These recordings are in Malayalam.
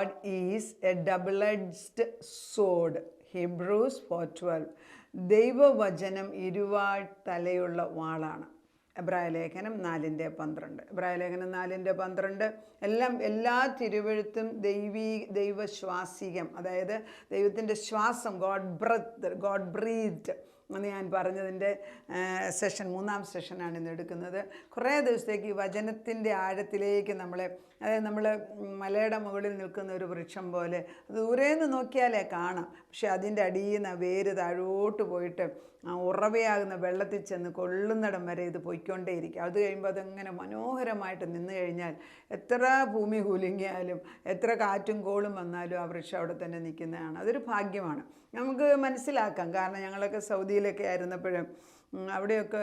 Word is a double-edged sword. Hebrews 4:12. ദൈവവചനം ഇരുവാൾ തലയുള്ള വാളാണ്. എബ്രായലേഖനം 4:12. എബ്രായലേഖനം 4:12 എല്ലാ തിരുവെഴുത്തും ദൈവശ്വാസികം, അതായത് ദൈവത്തിൻ്റെ ശ്വാസം, ഗോഡ് ബ്രീത്ഡ് എന്ന് ഞാൻ പറഞ്ഞതിൻ്റെ മൂന്നാം സെഷനാണ് ഇന്ന് എടുക്കുന്നത്. കുറേ ദിവസത്തേക്ക് ഈ വചനത്തിൻ്റെ ആഴത്തിലേക്ക് അതായത് നമ്മൾ മലയുടെ മുകളിൽ നിൽക്കുന്ന ഒരു വൃക്ഷം പോലെ അത് ദൂരേന്ന് നോക്കിയാലേ കാണാം, പക്ഷെ അതിൻ്റെ അടിയിൽ നിന്ന് വേര് താഴോട്ട് പോയിട്ട് ഉറവയാകുന്ന വെള്ളത്തിൽ ചെന്ന് കൊള്ളുന്നിടം വരെ ഇത് പോയിക്കൊണ്ടേയിരിക്കും. അത് കഴിയുമ്പോൾ അതങ്ങനെ മനോഹരമായിട്ട് നിന്ന് കഴിഞ്ഞാൽ എത്ര ഭൂമി കുലുങ്ങിയാലും എത്ര കാറ്റും കോളും വന്നാലും ആ വൃക്ഷം അവിടെ തന്നെ നിൽക്കുന്നതാണ്. അതൊരു ഭാഗ്യമാണ്, നമുക്ക് മനസ്സിലാക്കാം. കാരണം ഞങ്ങളൊക്കെ സൗദിയിലൊക്കെ ആയിരുന്നപ്പോഴും അവിടെയൊക്കെ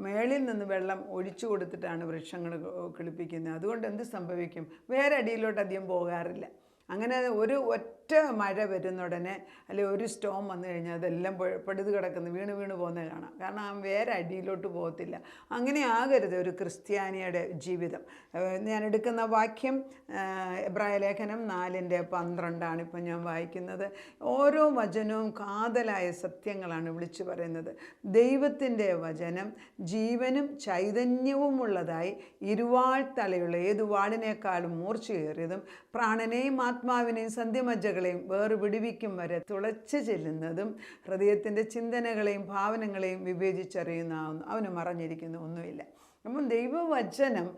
മേളിൽ നിന്ന് വെള്ളം ഒഴിച്ചു കൊടുത്തിട്ടാണ് വൃക്ഷങ്ങൾ കിളിപ്പിക്കുന്നത്. അതുകൊണ്ട് എന്ത് സംഭവിക്കും? വേറെ അടിയിലോട്ട് അധികം പോകാറില്ല. അങ്ങനെ ഒറ്റ മഴ വരുന്നുടനെ അല്ലെങ്കിൽ ഒരു സ്റ്റോം വന്നു കഴിഞ്ഞാൽ അതെല്ലാം പടുത് കിടക്കുന്നു, വീണ് പോകുന്നത് കാണാം. കാരണം ആ വേറെ അടിയിലോട്ട് പോകത്തില്ല. അങ്ങനെ ആകരുത് ഒരു ക്രിസ്ത്യാനിയുടെ ജീവിതം. ഞാൻ എടുക്കുന്ന വാക്യം എബ്രായലേഖനം 4:12 ഇപ്പം ഞാൻ വായിക്കുന്നത്. ഓരോ വചനവും കാതലായ സത്യങ്ങളാണ് വിളിച്ചു പറയുന്നത്. ദൈവത്തിൻ്റെ വചനം ജീവനും ചൈതന്യവുമുള്ളതായി ഇരുവാൾ തലയുള്ള ഏതു വാളിനേക്കാളും മൂർച്ചയേറിയതും പ്രാണനെയും ആത്മാവിനെയും സന്ധ്യമജ്ജകളെയും വേർപിടിവിക്കും വരെ തുളച്ചു ചെല്ലുന്നതും ഹൃദയത്തിൻ്റെ ചിന്തനകളെയും ഭാവനകളെയും വിവേചിച്ചറിയുന്നതാവുന്നു. അവന് മറഞ്ഞിരിക്കുന്ന ഒന്നുമില്ല. അപ്പം ദൈവവചനം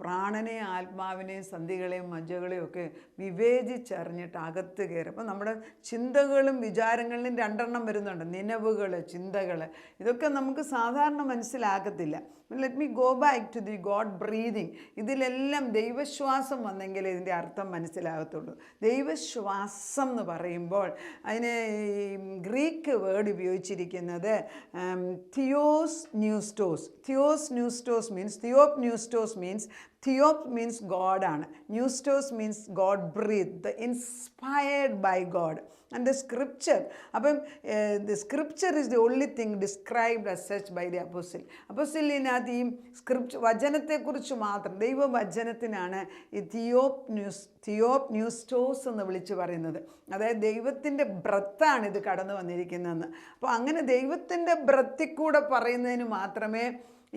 പ്രാണനെയും ആത്മാവിനെയും സന്ധികളെയും മജ്ജകളെയും ഒക്കെ വിവേചിച്ചറിഞ്ഞിട്ട് അകത്ത് കയറും. അപ്പം നമ്മുടെ ചിന്തകളും വിചാരങ്ങളിലും രണ്ടെണ്ണം വരുന്നുണ്ട്, നിലവുകൾ, ചിന്തകൾ. ഇതൊക്കെ നമുക്ക് സാധാരണ മനസ്സിലാകത്തില്ല. Let me go back to the God breathing. ഇതിലെല്ലാം ദൈവശ്വാസം വന്നെങ്കിൽ ഇതിൻ്റെ അർത്ഥം മനസ്സിലാകത്തുള്ളൂ. ദൈവശ്വാസം എന്ന് പറയുമ്പോൾ അതിന് ഗ്രീക്ക് വേർഡ് ഉപയോഗിച്ചിരിക്കുന്നത് തിയോസ് ന്യൂസ്റ്റോസ്. തിയോസ് ന്യൂസ്റ്റോസ് മീൻസ് തിയോപ് മീൻസ് ഗോഡ് ആണ്. ന്യൂസ്റ്റോസ് means God breath, the inspired by God and the scripture. അപ്പം the scripture is the only thing described as such by the apostle. അപ്പോസിലിനകത്ത് ഈ വചനത്തെക്കുറിച്ച് മാത്രം, ദൈവവചനത്തിനാണ് ഈ തിയോപ് ന്യൂസ്റ്റോസ് എന്ന് വിളിച്ച് പറയുന്നത്. അതായത് ദൈവത്തിൻ്റെ ബ്രത്താണ് ഇത് കടന്നു വന്നിരിക്കുന്നതെന്ന്. അപ്പോൾ അങ്ങനെ ദൈവത്തിൻ്റെ ബ്രത്തിൽ കൂടെ പറയുന്നതിന് മാത്രമേ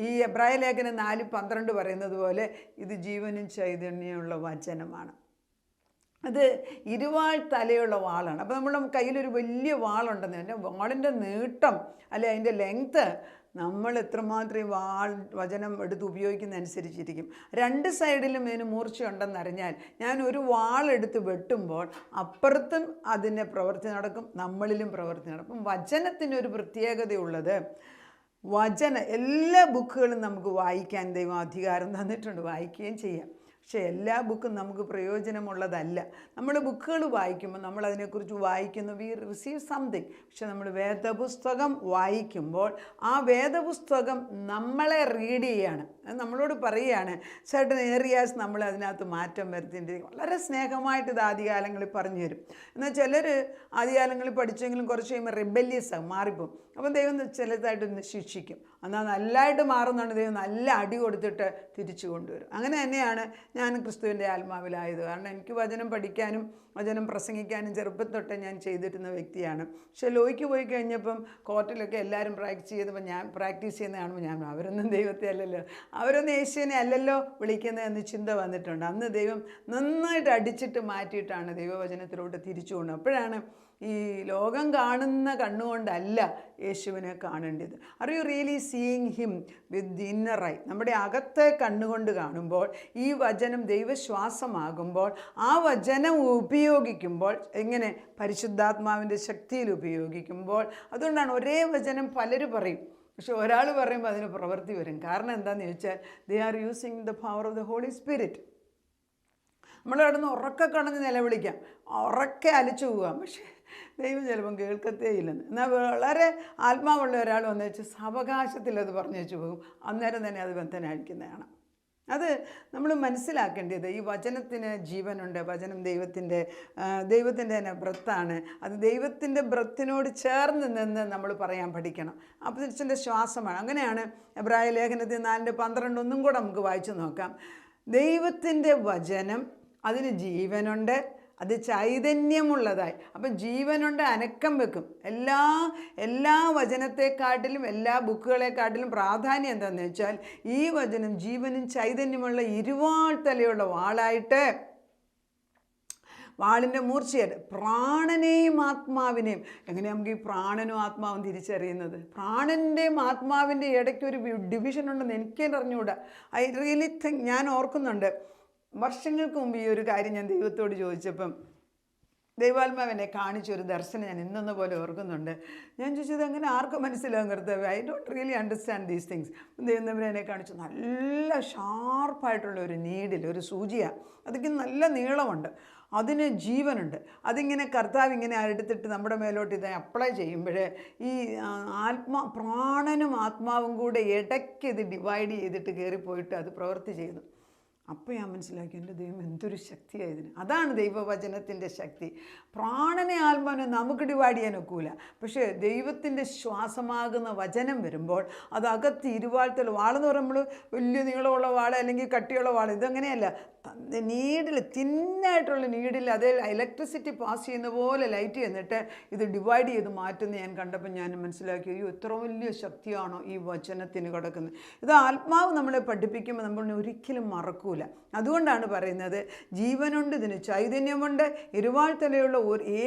ഈ എബ്രായലേഖനം 4:12 പറയുന്നത് പോലെ ഇത് ജീവനും ചൈതന്യമുള്ള വചനമാണ്. അത് ഇരുവാൾ തലയുള്ള വാളാണ്. അപ്പോൾ നമ്മുടെ കയ്യിലൊരു വലിയ വാളുണ്ടെന്ന്, അതിൻ്റെ വാളിൻ്റെ നീട്ടം അല്ലെ അതിൻ്റെ ലെങ്ത്ത് നമ്മൾ എത്രമാത്രം വചനം എടുത്ത് ഉപയോഗിക്കുന്നതനുസരിച്ചിരിക്കും. രണ്ട് സൈഡിലും ഇതിന് മൂർച്ചയുണ്ടെന്നറിഞ്ഞാൽ ഞാൻ ഒരു വാളെടുത്ത് വെട്ടുമ്പോൾ അപ്പുറത്തും അതിൻ്റെ പ്രവൃത്തി നടക്കും, നമ്മളിലും പ്രവൃത്തി നടക്കും. വചനത്തിനൊരു പ്രത്യേകതയുള്ളത്, എല്ലാ ബുക്കുകളും നമുക്ക് വായിക്കാൻ ദൈവം അധികാരം തന്നിട്ടുണ്ട്, വായിക്കുകയും ചെയ്യാം. പക്ഷേ എല്ലാ ബുക്കും നമുക്ക് പ്രയോജനമുള്ളതല്ല. നമ്മൾ ബുക്കുകൾ വായിക്കുമ്പോൾ നമ്മൾ അതിനെക്കുറിച്ച് വായിക്കുന്നു, വി റിസീവ് സംതിങ്. പക്ഷെ നമ്മൾ വേദപുസ്തകം വായിക്കുമ്പോൾ ആ വേദപുസ്തകം നമ്മളെ റീഡ് ചെയ്യാണ്, നമ്മളോട് പറയുകയാണ് certain ഏരിയാസ് നമ്മൾ അതിനകത്ത് മാറ്റം വരുത്തിയിട്ടിരിക്കും. വളരെ സ്നേഹമായിട്ട് ഇത് ആദ്യകാലങ്ങളിൽ പറഞ്ഞു തരും. എന്നാൽ ചിലർ ആദ്യകാലങ്ങളിൽ പഠിച്ചെങ്കിലും കുറച്ച് കഴിയുമ്പോൾ റിബല്യസാകും, മാറിപ്പോകും. അപ്പം ദൈവം ചിലതായിട്ടൊന്ന് ശിക്ഷിക്കും. എന്നാൽ നല്ലതായിട്ട് മാറുന്നുണ്ട് ദൈവം നല്ല അടി കൊടുത്തിട്ട് തിരിച്ചു കൊണ്ടുവരും. അങ്ങനെ തന്നെയാണ് ഞാൻ ക്രിസ്തുവിൻ്റെ ആത്മാവിലായത്. കാരണം എനിക്ക് വചനം പഠിക്കാനും വചനം പ്രസംഗിക്കാനും ചെറുപ്പം തൊട്ടേ ഞാൻ ചെയ്തിരുന്ന വ്യക്തിയാണ്. പക്ഷേ ലോയ്ക്ക് പോയി കഴിഞ്ഞപ്പം കോർട്ടിലൊക്കെ എല്ലാവരും പ്രാക്ടീസ് ചെയ്യുന്ന കാണുമ്പോൾ അവരൊന്നും ദൈവത്തെ അല്ലല്ലോ, അവരൊന്നും യേശുവിനെ അല്ലല്ലോ വിളിക്കുന്നതെന്ന് ചിന്ത വന്നിട്ടുണ്ട്. അന്ന് ദൈവം നന്നായിട്ട് അടിച്ചിട്ട് മാറ്റിയിട്ടാണ് ദൈവവചനത്തിലോട്ട് തിരിച്ചു കൊണ്ടത്. അപ്പോഴാണ് ഈ ലോകം കാണുന്ന കണ്ണുകൊണ്ടല്ല യേശുവിനെ കാണേണ്ടത്. Are you really seeing him with the inner I? നമ്മുടെ അകത്തെ കണ്ണുകൊണ്ട് കാണുമ്പോൾ ഈ വചനം ദൈവശ്വാസമാകുമ്പോൾ ആ വചനം ഉപയോഗിക്കുമ്പോൾ എങ്ങനെ പരിശുദ്ധാത്മാവിൻ്റെ ശക്തിയിൽ ഉപയോഗിക്കുമ്പോൾ, അതുകൊണ്ടാണ് ഒരേ വചനം പലരും പറയും, പക്ഷെ ഒരാൾ പറയുമ്പോൾ അതിന് പ്രവൃത്തി വരും. കാരണം എന്താണെന്ന് ചോദിച്ചാൽ they are using the power of the holy spirit. നമ്മൾ കിടന്ന് ഉറക്കെ കടന്ന് നിലവിളിക്കാം, ഉറക്കെ അലിച്ചു പോകാം, പക്ഷേ ദൈവം ചിലപ്പം കേൾക്കത്തേ ഇല്ലെന്ന്. എന്നാൽ വളരെ ആത്മാവുള്ള ഒരാൾ വന്നു വെച്ച് സാവകാശത്തിൽ അത് പറഞ്ഞു വെച്ച് പോകും, അന്നേരം തന്നെ അത് ബന്ധനഴിക്കുന്നതാണ്. അത് നമ്മൾ മനസ്സിലാക്കേണ്ടത് ഈ വചനത്തിന് ജീവനുണ്ട്. വചനം ദൈവത്തിൻ്റെ തന്നെ ബ്രത്താണ്. അത് ദൈവത്തിൻ്റെ ബ്രത്തിനോട് ചേർന്ന് നിന്ന് നമ്മൾ പറയാൻ പഠിക്കണം. അപ്പോഴത്തെ ശ്വാസമാണ്. അങ്ങനെയാണ് എബ്രായലേഖനത്തിൽ 4:12 ഒന്നും കൂടെ നമുക്ക് വായിച്ചു നോക്കാം. ദൈവത്തിൻ്റെ വചനം അതിന് ജീവനുണ്ട്, അത് ചൈതന്യമുള്ളതായി. അപ്പം ജീവനുണ്ട്, അനക്കം വെക്കും. എല്ലാ വചനത്തെക്കാട്ടിലും എല്ലാ ബുക്കുകളെക്കാട്ടിലും പ്രാധാന്യം എന്താണെന്ന് വെച്ചാൽ ഈ വചനം ജീവനും ചൈതന്യമുള്ള ഇരുവാൾ തലയുള്ള വാളായിട്ട്, വാളിൻ്റെ മൂർച്ചയായിട്ട് പ്രാണനെയും ആത്മാവിനെയും. എങ്ങനെ നമുക്ക് ഈ പ്രാണനും ആത്മാവും തിരിച്ചറിയുന്നത്? പ്രാണൻ്റെയും ആത്മാവിൻ്റെ ഇടയ്ക്ക് ഒരു ഡിവിഷൻ ഉണ്ടെന്ന് എനിക്ക് അറിഞ്ഞുകൂടാ. ഐ റിയലി തിങ്ക്, ഞാൻ ഓർക്കുന്നുണ്ട് വർഷങ്ങൾക്ക് മുമ്പ് ഈ ഒരു കാര്യം ഞാൻ ദൈവത്തോട് ചോദിച്ചപ്പം ദൈവാത്മാവിനെ കാണിച്ചൊരു ദർശനം ഞാൻ ഇന്നൊന്ന് പോലെ ഓർക്കുന്നുണ്ട്. ഞാൻ ചോദിച്ചത് അങ്ങനെ ആർക്കും മനസ്സിലാകും കർത്താവേ, I don't really understand these things. ദൈവം എന്നെ കാണിച്ചു. നല്ല ഷാർപ്പായിട്ടുള്ള ഒരു നീഡിൽ, ഒരു സൂചിയാണ്. അതൊക്കെ നല്ല നീളമുണ്ട്, അതിന് ജീവനുണ്ട്. അതിങ്ങനെ കർത്താവ് ഇങ്ങനെ എടുത്തിട്ട് നമ്മുടെ മേലോട്ട് ഇത് അപ്ലൈ ചെയ്യുമ്പോൾ ഈ പ്രാണനും ആത്മാവും കൂടെ ഇടയ്ക്ക് ഇത് ഡിവൈഡ് ചെയ്തിട്ട് കയറിപ്പോയിട്ട് അത് പ്രവൃത്തി ചെയ്യുന്നു. അപ്പോൾ ഞാൻ മനസ്സിലാക്കി, എൻ്റെ ദൈവം എന്തൊരു ശക്തിയായതിന്. അതാണ് ദൈവവചനത്തിൻ്റെ ശക്തി. പ്രാണനെ ആത്മാവിനെ നമുക്ക് ഡിവൈഡ് ചെയ്യാൻ ഒക്കില്ല. പക്ഷേ ദൈവത്തിൻ്റെ ശ്വാസമാകുന്ന വചനം വരുമ്പോൾ അത് അകത്ത് ഇരുവാഴ്ത്തൽ വാളെന്ന് പറയുമ്പോൾ വലിയ നീളമുള്ള വാള അല്ലെങ്കിൽ കട്ടിയുള്ള വാള, ഇതങ്ങനെയല്ല. നീഡിൽ, തിന്നായിട്ടുള്ള നീഡിൽ അതേ ഇലക്ട്രിസിറ്റി പാസ് ചെയ്യുന്ന പോലെ ലൈറ്റ് ചെയ്യുന്നിട്ട് ഇത് ഡിവൈഡ് ചെയ്ത് മാറ്റുന്ന ഞാൻ കണ്ടപ്പോൾ ഞാൻ മനസ്സിലാക്കി, അയ്യോ എത്ര വലിയ ശക്തിയാണോ ഈ വചനത്തിന് കിടക്കുന്നത്. ഇത് ആത്മാവ് നമ്മളെ പഠിപ്പിക്കുമ്പോൾ നമ്മൾ ഒരിക്കലും മറക്കൂല. അതുകൊണ്ടാണ് പറയുന്നത് ജീവനുണ്ട്, ഇതിന് ചൈതന്യമുണ്ട്, ഇരുവാൾത്തലയുള്ള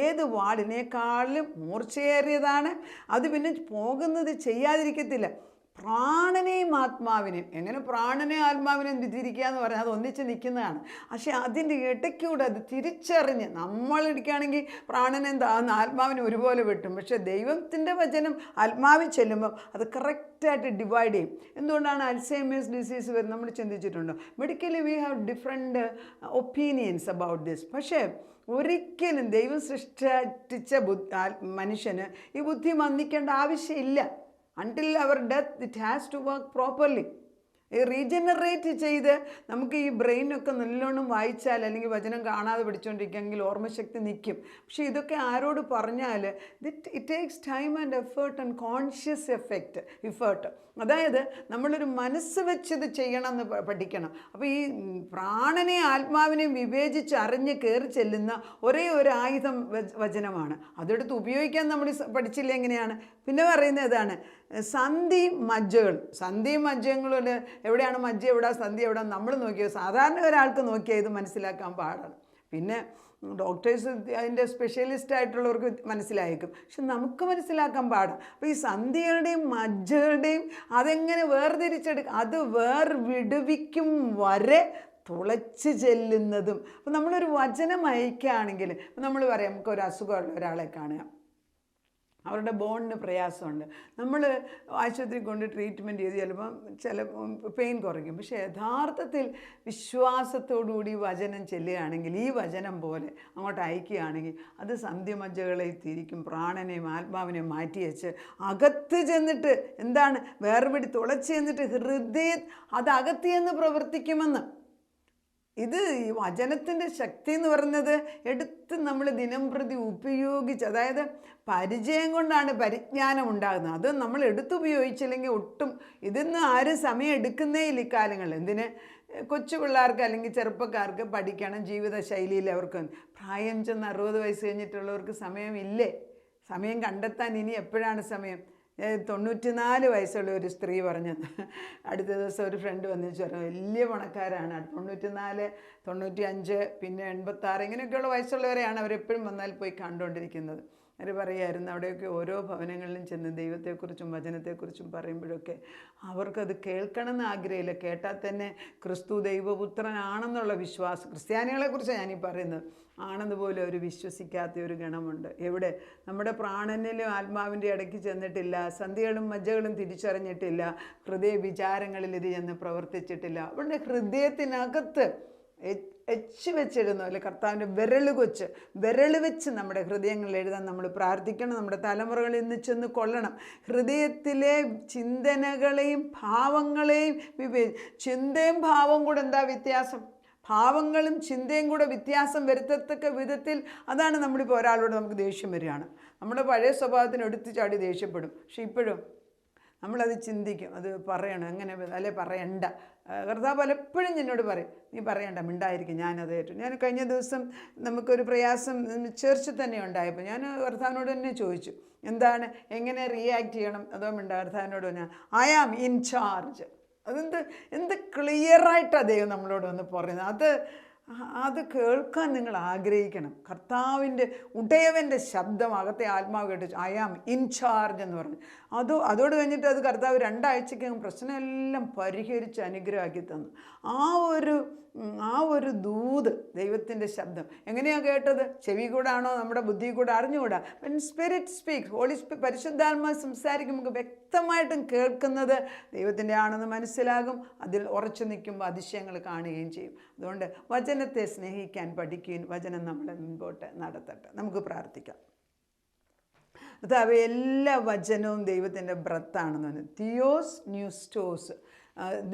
ഏത് വാളിനേക്കാളും മൂർച്ചയേറിയതാണ്. അത് പിന്നെ പോകുന്നത് ചെയ്യാതിരിക്കത്തില്ല. പ്രാണനെയും ആത്മാവിനെയും. എങ്ങനെ പ്രാണനെയും ആത്മാവിനെയും തിരിക്കുക എന്ന് പറഞ്ഞാൽ അത് ഒന്നിച്ച് നിൽക്കുന്നതാണ്. പക്ഷേ അതിൻ്റെ ഇടയ്ക്കൂടെ അത് തിരിച്ചറിഞ്ഞ് നമ്മളിരിക്കുകയാണെങ്കിൽ പ്രാണനെ ആത്മാവിനെ ഒരുപോലെ വെട്ടും. പക്ഷേ ദൈവത്തിൻ്റെ വചനം ആത്മാവിൽ ചെല്ലുമ്പോൾ അത് കറക്റ്റായിട്ട് ഡിവൈഡ് ചെയ്യും. എന്തുകൊണ്ടാണ് അൽസൈമേഴ്സ് ഡിസീസ് വരുന്നത്? നമ്മൾ ചിന്തിച്ചിട്ടുണ്ടോ? Medically we have different opinions about this. പക്ഷേ ഒരിക്കലും ദൈവം സൃഷ്ടിച്ച മനുഷ്യന് ഈ ബുദ്ധി മന്ദിക്കേണ്ട ആവശ്യമില്ല. Until our death, it has to work properly. Regenerate ചെയ്ത് നമുക്ക് ഈ ബ്രെയിനൊക്കെ നല്ലോണം വായിച്ചാൽ അല്ലെങ്കിൽ വചനം കാണാതെ പഠിച്ചുകൊണ്ടിരിക്കുകയെങ്കിൽ ഓർമ്മശക്തി നിൽക്കും. പക്ഷേ ഇതൊക്കെ ആരോട് പറഞ്ഞാൽ it takes time and effort and conscious effort. അതായത് നമ്മളൊരു മനസ്സ് വെച്ചത് ചെയ്യണമെന്ന് പഠിക്കണം. അപ്പോൾ ഈ പ്രാണനെയും ആത്മാവിനെയും വിവേചിച്ച് അറിഞ്ഞ് കയറി ചെല്ലുന്ന ഒരേ ഒരു ആയുധം വചനമാണ്. അതെടുത്ത് ഉപയോഗിക്കാൻ നമ്മൾ പഠിച്ചില്ല എങ്ങനെയാണ്? പിന്നെ പറയുന്നത് ഇതാണ്, സന്ധിയും മജ്ജകളും. എവിടെയാണ് മജ്ജ, എവിടെ സന്ധി, എവിടെ നമ്മൾ നോക്കിയത്? സാധാരണ ഒരാൾക്ക് നോക്കിയാൽ ഇത് മനസ്സിലാക്കാൻ പാടാണ്. പിന്നെ ഡോക്ടേഴ്സ് അതിൻ്റെ സ്പെഷ്യലിസ്റ്റ് ആയിട്ടുള്ളവർക്ക് മനസ്സിലായേക്കും, പക്ഷെ നമുക്ക് മനസ്സിലാക്കാൻ പാടാം. അപ്പോൾ ഈ സന്ധികളുടെയും മജ്ജകളുടെയും അതെങ്ങനെ വേർതിരിച്ചെടുക്കും? അത് വിടുവിക്കും വരെ തുളച്ച് ചെല്ലുന്നതും. അപ്പോൾ നമ്മളൊരു വചനം അയക്കുകയാണെങ്കിൽ, നമ്മൾ പറയാം നമുക്കൊരു അസുഖമുള്ള ഒരാളെ കാണുക, അവരുടെ ബോണിന് പ്രയാസമുണ്ട്, നമ്മൾ ആശുപത്രി കൊണ്ട് ട്രീറ്റ്മെൻറ്റ് ചെയ്ത് ചിലപ്പം പെയിൻ കുറയ്ക്കും. പക്ഷേ യഥാർത്ഥത്തിൽ വിശ്വാസത്തോടുകൂടി വചനം ചെല്ലുകയാണെങ്കിൽ, ഈ വചനം പോലെ അങ്ങോട്ട് അയക്കുകയാണെങ്കിൽ അത് സന്ധ്യമജ്ജകളെ തിരിക്കും. പ്രാണനെയും ആത്മാവിനെയും മാറ്റി വെച്ച് അകത്ത് ചെന്നിട്ട് എന്താണ് വേർപിടി തുളച്ച് ചെന്നിട്ട് അത് അകത്ത് ചെന്ന് പ്രവർത്തിക്കുമെന്ന്. ഇത് ഈ വചനത്തിൻ്റെ ശക്തി എന്ന് പറയുന്നത് എടുത്ത് നമ്മൾ ദിനം പ്രതി ഉപയോഗിച്ച്, അതായത് പരിചയം കൊണ്ടാണ് പരിജ്ഞാനം ഉണ്ടാകുന്നത്. അത് നമ്മൾ എടുത്തുപയോഗിച്ചില്ലെങ്കിൽ ഒട്ടും ഇതിന്ന് ആരും സമയം എടുക്കുന്നേ ഇല്ല ഇക്കാലങ്ങളിൽ. എന്തിന്? കൊച്ചു പിള്ളേർക്ക് അല്ലെങ്കിൽ ചെറുപ്പക്കാർക്ക് പഠിക്കണം, ജീവിതശൈലിയിൽ അവർക്ക് പ്രായം ചെന്ന് 60 വയസ്സ് കഴിഞ്ഞിട്ടുള്ളവർക്ക് സമയമില്ലേ? സമയം കണ്ടെത്താൻ ഇനി എപ്പോഴാണ് സമയം? 94 വയസ്സുള്ള ഒരു സ്ത്രീ പറഞ്ഞത്. അടുത്ത ദിവസം ഒരു ഫ്രണ്ട് വന്നിച്ച് പറഞ്ഞു, വലിയ പണക്കാരാണ്, 94, 95, പിന്നെ 86 ഇങ്ങനെയൊക്കെയുള്ള വയസ്സുള്ളവരെയാണ് അവരെപ്പോഴും വന്നാൽ പോയി കണ്ടുകൊണ്ടിരിക്കുന്നത്. അവർ പറയുമായിരുന്നു, അവിടെയൊക്കെ ഓരോ ഭവനങ്ങളിലും ചെന്ന് ദൈവത്തെക്കുറിച്ചും വചനത്തെക്കുറിച്ചും പറയുമ്പോഴൊക്കെ അവർക്കത് കേൾക്കണമെന്ന് ആഗ്രഹമില്ല. കേട്ടാൽ തന്നെ ക്രിസ്തു ദൈവപുത്രനാണെന്നുള്ള വിശ്വാസം, ക്രിസ്ത്യാനികളെക്കുറിച്ചാണ് ഞാനീ പറയുന്നത്, ആണെന്നുപോലെ അവർ വിശ്വസിക്കാത്ത ഒരു ഗണമുണ്ട്. എവിടെ? നമ്മുടെ പ്രാണനിലും ആത്മാവിൻ്റെ ഇടയ്ക്ക് ചെന്നിട്ടില്ല, സന്ധികളും മജ്ജകളും തിരിച്ചറിഞ്ഞിട്ടില്ല, ഹൃദയ വിചാരങ്ങളിൽ ഇത് ചെന്ന് പ്രവർത്തിച്ചിട്ടില്ല. അവരുടെ ഹൃദയത്തിനകത്ത് വെച്ചിരുന്നു, അല്ലെ കർത്താവിൻ്റെ വിരൽ വെച്ച് നമ്മുടെ ഹൃദയങ്ങളിൽ എഴുതാൻ നമ്മൾ പ്രാർത്ഥിക്കണം. നമ്മുടെ തലമുറകളിൽ നിന്ന് ചെന്ന് കൊള്ളണം. ഹൃദയത്തിലെ ചിന്തനകളെയും ഭാവങ്ങളെയും ചിന്തയും ഭാവവും കൂടെ എന്താ വ്യത്യാസം? ഭാവങ്ങളും ചിന്തയും കൂടെ വ്യത്യാസം വരുത്തത്തക്ക വിധത്തിൽ, അതാണ് നമ്മളിപ്പോൾ ഒരാളോട് നമുക്ക് ദേഷ്യം വരികയാണ്, നമ്മുടെ പഴയ സ്വഭാവത്തിന് എടുത്തു ചാടി ദേഷ്യപ്പെടും. പക്ഷെ ഇപ്പോഴും നമ്മളത് ചിന്തിക്കും, അത് പറയണം എങ്ങനെ അല്ലെ പറയണ്ട. കർത്താവ് പലപ്പോഴും എന്നോട് പറയും, നീ പറയണ്ട, മിണ്ടായിരിക്കും, ഞാനത് ഏറ്റു. ഞാൻ കഴിഞ്ഞ ദിവസം നമുക്കൊരു പ്രയാസം ചേർച്ചിൽ തന്നെ ഉണ്ടായപ്പോൾ ഞാൻ കർത്താവിനോട് തന്നെ ചോദിച്ചു, എന്താണ്, എങ്ങനെ റിയാക്ട് ചെയ്യണം, അതോ മിണ്ട. കർത്താവിനോട് ഞാൻ ഐ ആം ഇൻ ചാർജ്. എന്ത് ക്ലിയറായിട്ടാണ് ദൈവം നമ്മളോട് വന്ന് പറയുന്നത്. അത് കേൾക്കാൻ നിങ്ങൾ ആഗ്രഹിക്കണം. കർത്താവിൻ്റെ ഉടയവൻ്റെ ശബ്ദം അകത്തെ ആത്മാവ് കേട്ട് ഐ ആം ഇൻ ചാർജ് എന്ന് പറഞ്ഞു. അതോട് കഴിഞ്ഞിട്ട് അത് കർത്താവ് 2 ആഴ്ചയ്ക്കകം പ്രശ്നമെല്ലാം പരിഹരിച്ച് അനുഗ്രഹമാക്കി തന്നു. ആ ഒരു ദൂത്, ദൈവത്തിൻ്റെ ശബ്ദം എങ്ങനെയാണ് കേട്ടത്? ചെവി കൂടാണോ നമ്മുടെ ബുദ്ധി കൂടെ? അറിഞ്ഞുകൂടാ. വെൻ സ്പിരിറ്റ് സ്പീക്സ്, ഹോളി പരിശുദ്ധാത്മാവ് സംസാരിക്കും, നമുക്ക് വ്യക്തമായിട്ടും കേൾക്കുന്നത് ദൈവത്തിൻ്റെ ആണെന്ന് മനസ്സിലാകും. അതിൽ ഉറച്ചു നിൽക്കുമ്പോൾ അതിശയങ്ങൾ കാണുകയും ചെയ്യും. അതുകൊണ്ട് വചനത്തെ സ്നേഹിക്കാൻ പഠിക്കുകയും വചനം നമ്മളെ മുൻപോട്ട് നടത്തട്ടെ. നമുക്ക് പ്രാർത്ഥിക്കാം. കർത്താവേ, എല്ലാ വചനവും ദൈവത്തിൻ്റെ ബ്രത്താണെന്ന് പറഞ്ഞു. തിയോസ് ന്യൂസ്റ്റോസ്,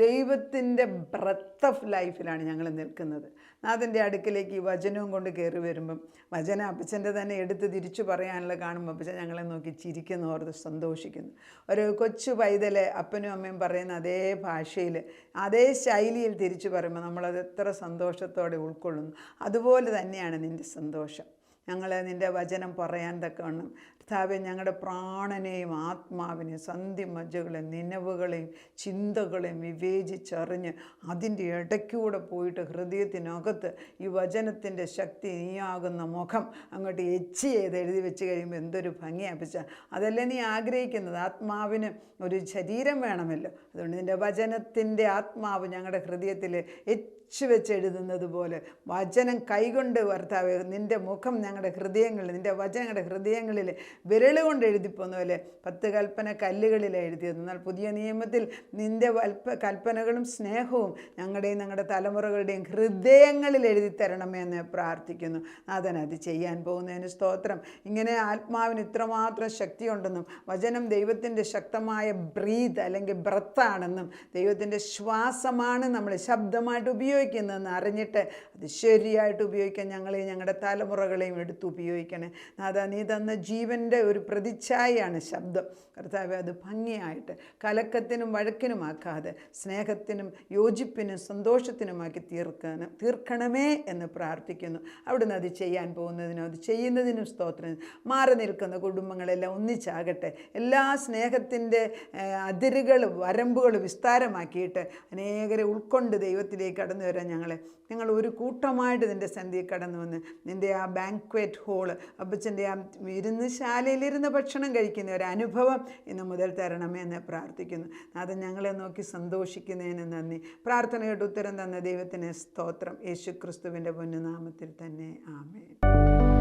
ദൈവത്തിൻ്റെ ബ്രത്ത് ഓഫ് ലൈഫിലാണ് ഞങ്ങൾ നിൽക്കുന്നത്. നാഥൻ്റെ അടുക്കിലേക്ക് ഈ വചനവും കൊണ്ട് കയറി വരുമ്പം വചനം അപ്പച്ചൻ്റെ തന്നെ എടുത്ത് തിരിച്ചു പറയാനുള്ള കാണുമ്പോൾ അപ്പച്ചൻ ഞങ്ങളെ നോക്കി ചിരിക്കുന്നു, ഓർത്ത് സന്തോഷിക്കുന്നു. ഒരു കൊച്ചു പൈതലെ അപ്പനും അമ്മയും പറയുന്ന അതേ ഭാഷയിൽ, അതേ ശൈലിയിൽ തിരിച്ചു പറയുമ്പോൾ നമ്മളത് എത്ര സന്തോഷത്തോടെ ഉൾക്കൊള്ളുന്നു. അതുപോലെ തന്നെയാണ് നിൻ്റെ സന്തോഷം. ഞങ്ങൾ നിൻ്റെ വചനം പറയാൻ തക്കവണ്ണം കർത്താവേ, ഞങ്ങളുടെ പ്രാണനെയും ആത്മാവിനെയും സന്ധിമജ്ജകളെയും നിലവുകളെയും ചിന്തകളെയും വിവേചിച്ചറിഞ്ഞ് അതിൻ്റെ ഇടയ്ക്കൂടെ പോയിട്ട് ഹൃദയത്തിനകത്ത് ഈ വചനത്തിൻ്റെ ശക്തി, നീയാകുന്ന മുഖം അങ്ങോട്ട് എച്ച് ചെയ്ത് എഴുതി വെച്ച് കഴിയുമ്പോൾ എന്തൊരു ഭംഗിയാപ്പിച്ച. അതല്ലേ നീ ആഗ്രഹിക്കുന്നത്? ആത്മാവിന് ഒരു ശരീരം വേണമല്ലോ. അതുകൊണ്ട് നിൻ്റെ വചനത്തിൻ്റെ ആത്മാവ് ഞങ്ങളുടെ ഹൃദയത്തിൽ വെച്ച് എഴുതുന്നത് പോലെ വചനം കൈകൊണ്ട് കർത്താവേ, നിൻ്റെ മുഖം ഞങ്ങളുടെ ഹൃദയങ്ങളിൽ, നിൻ്റെ വചനം ഞങ്ങളുടെ ഹൃദയങ്ങളിൽ വിരൽ കൊണ്ട് എഴുതിപ്പോന്ന പോലെ 10 കൽപ്പന കല്ലുകളിലാണ് എഴുതിയത്. എന്നാൽ പുതിയ നിയമത്തിൽ നിൻ്റെ കൽപ്പനകളും സ്നേഹവും ഞങ്ങളുടെയും ഞങ്ങളുടെ തലമുറകളുടെയും ഹൃദയങ്ങളിൽ എഴുതി തരണമേ എന്ന് പ്രാർത്ഥിക്കുന്നു. നാഥൻ അത് ചെയ്യാൻ പോകുന്നതിന് സ്തോത്രം. ഇങ്ങനെ ആത്മാവിന് ഇത്രമാത്രം ശക്തിയുണ്ടെന്നും വചനം ദൈവത്തിൻ്റെ ശക്തമായ ബ്രീത്ത് അല്ലെങ്കിൽ ബ്രത്താണെന്നും ദൈവത്തിൻ്റെ ശ്വാസമാണ് നമ്മൾ ശബ്ദമായിട്ട് ഉപയോഗിക്കുന്നതെന്ന് അറിഞ്ഞിട്ട് അത് ശരിയായിട്ട് ഉപയോഗിക്കാൻ ഞങ്ങളെയും ഞങ്ങളുടെ തലമുറകളെയും എടുത്ത് ഉപയോഗിക്കണേ. നാഥ, നീ തന്ന ജീവൻ്റെ ഒരു പ്രതിച്ഛായയാണ് ശബ്ദം. കർത്താവേ, അത് ഭംഗിയായിട്ട് കലക്കത്തിനും വഴക്കിനുമാക്കാതെ സ്നേഹത്തിനും യോജിപ്പിനും സന്തോഷത്തിനുമാക്കി തീർക്കണമേ എന്ന് പ്രാർത്ഥിക്കുന്നു. അവിടുന്ന് അത് ചെയ്യാൻ പോകുന്നതിനും അത് ചെയ്യുന്നതിനും സ്തോത്രം. മാറി നിൽക്കുന്ന കുടുംബങ്ങളെല്ലാം ഒന്നിച്ചാകട്ടെ. എല്ലാ സ്നേഹത്തിൻ്റെ അതിരുകൾ വരമ്പുകൾ വിസ്താരമാക്കിയിട്ട് അനേകരെ ഉൾക്കൊണ്ട് ദൈവത്തിലേക്ക് കടന്നു വരാൻ ഞങ്ങൾ ഒരു കൂട്ടമായിട്ട് നിൻ്റെ സന്ധിയിൽ കടന്നു വന്ന് നിൻ്റെ ആ ബാങ്ക്വറ്റ് ഹോള്, അപ്പച്ചൻ്റെ ആ ശാലയിലിരുന്ന് ഭക്ഷണം കഴിക്കുന്ന ഒരു അനുഭവം ഇന്ന് മുതൽ തരണമേ എന്ന് പ്രാർത്ഥിക്കുന്നു. അത് ഞങ്ങളെ നോക്കി സന്തോഷിക്കുന്നതിന് നന്ദി. പ്രാർത്ഥനയുടെ ഉത്തരം തന്ന ദൈവത്തിന് സ്തോത്രം. യേശു ക്രിസ്തുവിൻ്റെ പൊന്നുനാമത്തിൽ തന്നെ ആമേൻ.